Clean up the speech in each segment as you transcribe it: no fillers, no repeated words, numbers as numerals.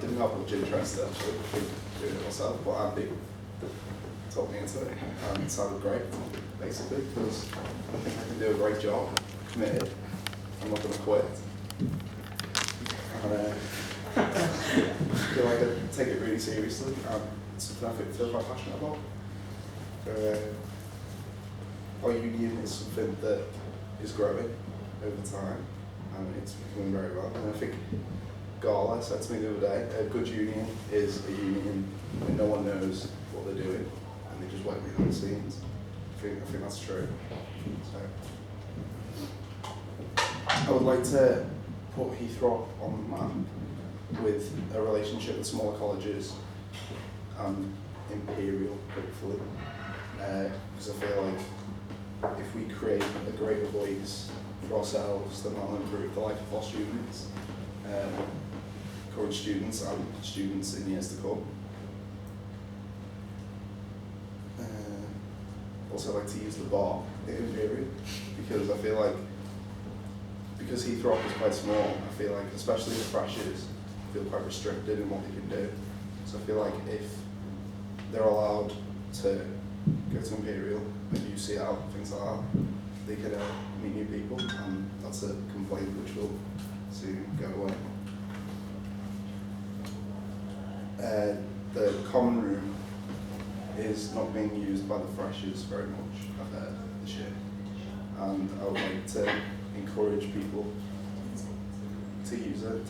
didn't have much interest actually in doing it myself, but Andy told me into it, and it sounded great, basically, because I think I can do a great job, committed, I'm not going to quit. And I feel like I take it really seriously, and it's something I feel quite passionate about. Our union is something that is growing over time, and it's becoming very well. And I think Gala said to me the other day, a good union is a union where no one knows what they're doing, and they just work behind the scenes. I think that's true. So, I would like to put Heythrop on the map with a relationship with smaller colleges and Imperial, hopefully, because I feel like if we create a greater voice for ourselves, then that'll improve the life of our students, current students and students in years to come. Also, I like to use the bar in Imperial, because I feel like, because Heythrop is quite small, I feel like, especially the freshers, feel quite restricted in what they can do. So I feel like if they're allowed to go to Imperial, like UCL, things like that, they could meet new people, and that's a complaint which will soon go away. The common room is not being used by the freshers very much, I've heard, this year. And I would like to encourage people to use it.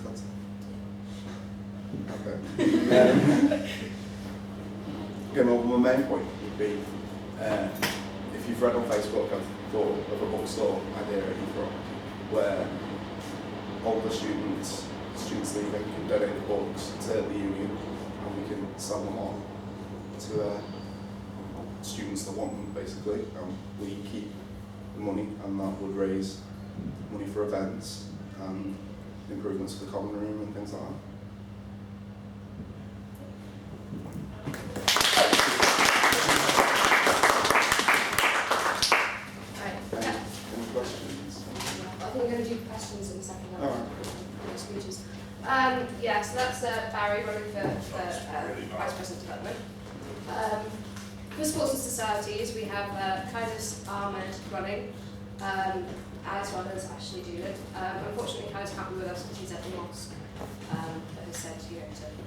Okay. Well, my main point would be, if you've read on Facebook, I've thought of a bookstore idea at Heythrop, where older students leaving can donate the books to the union, and we can sell them on to students that want them, basically. We keep the money, and that would raise money for events and improvements to the common room and things like that. Yeah, so that's Barrie running for Vice President Development. For sports and societies, we have Quddous, Ahmed running, as well as Ashely Doolan. Unfortunately, Quddous can't be with us because he's at the mosque, but has said to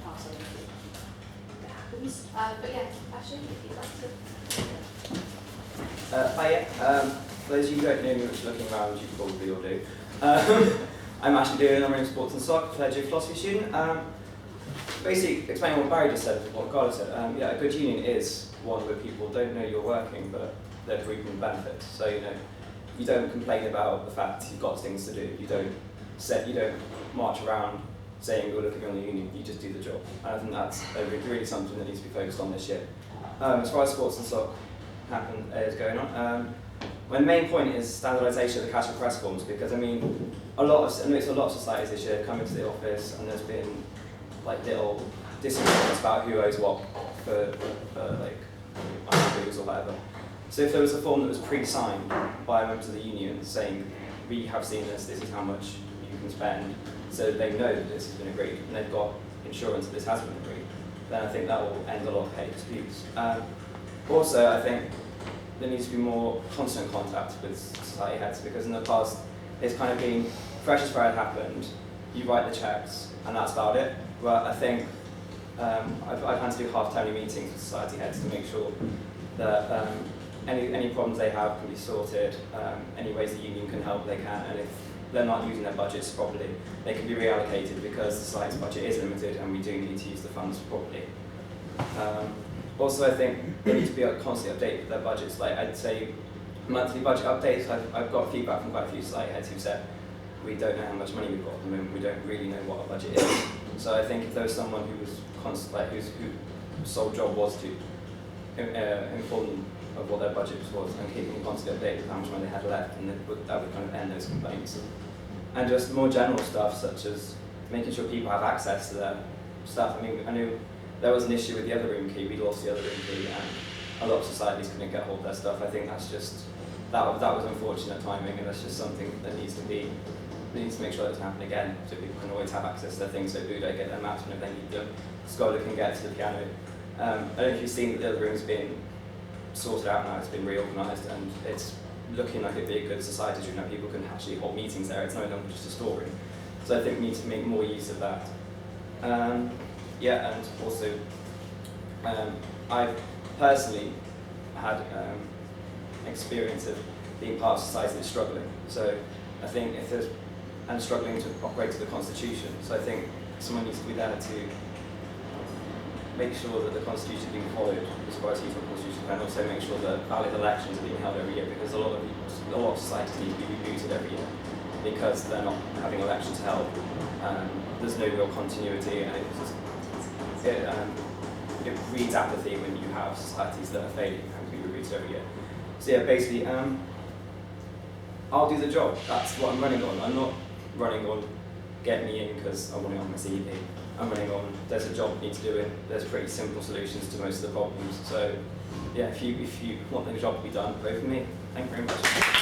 pass on anything that happens. But yeah, Ashely, if you'd like to. Hi, for those of you who don't know me, which looking around, you probably all do. I'm Ashely Doolan, I'm running sports and soccer, third year philosophy student. Basically, explaining what Barrie just said, what Carla said, yeah, a good union is one where people don't know you're working, but they're reaping benefits. So, you don't complain about the fact you've got things to do. You don't march around saying you're looking on the union, you just do the job. And I think that's really something that needs to be focused on this year. As far as sports and soccer is going on, my main point is standardisation of the cash request forms, because I know a lot of societies this year come into the office and there's been like little disagreements about who owes what for like dues or whatever. So if there was a form that was pre-signed by members of the union saying, we have seen this is how much you can spend, so they know that this has been agreed and they've got insurance that this has been agreed, then I think that will end a lot of hate disputes. Also, I think there needs to be more constant contact with society heads, because in the past it's kind of been freshers fair had happened, you write the checks and that's about it. But I think I've had to do half-termly meetings with society heads to make sure that any problems they have can be sorted, any ways the union can help they can, and if they're not using their budgets properly, they can be reallocated, because the society's budget is limited and we do need to use the funds properly. Also, I think they need to be constantly updated with their budgets. Like, I'd say monthly budget updates. I've got feedback from quite a few society heads who said we don't know how much money we've got at the moment. We don't really know what our budget is. So I think if there was someone who was whose sole job was to inform them of what their budget was and keep them constantly updated with how much money they had left, and that would kind of end those complaints. And just more general stuff, such as making sure people have access to their stuff. I mean, I knew there was an issue with the other room key. We lost the other room key, and a lot of societies couldn't get hold of their stuff. I think that's just that was unfortunate timing, and that's just something that needs to be we need to make sure that doesn't happen again, so people can always have access to their things, so Budo get their maps whenever they need them, Scholar can get to the piano. I don't know if you've seen that the other room's been sorted out now, it's been reorganised, and it's looking like it'd be a good society room now. People can actually hold meetings there, it's no longer just a storeroom. So I think we need to make more use of that. Yeah, and also I've personally had experience of being part of society that's struggling. So I think if there's, and struggling to operate to the constitution. So I think someone needs to be there to make sure that the constitution is being followed as far as Heythrop constitution, and also make sure that valid elections are being held every year, because a lot of societies need to be rebooted every year because they're not having elections held. There's no real continuity, and it breeds apathy when you have societies that are failing and be rebooted every year. So yeah, basically, I'll do the job. That's what I'm running on. I'm not running on get me in because I want it on my CV. I'm running on there's a job I need to do it. There's pretty simple solutions to most of the problems. So yeah, if you want the job to be done, vote for me. Thank you very much.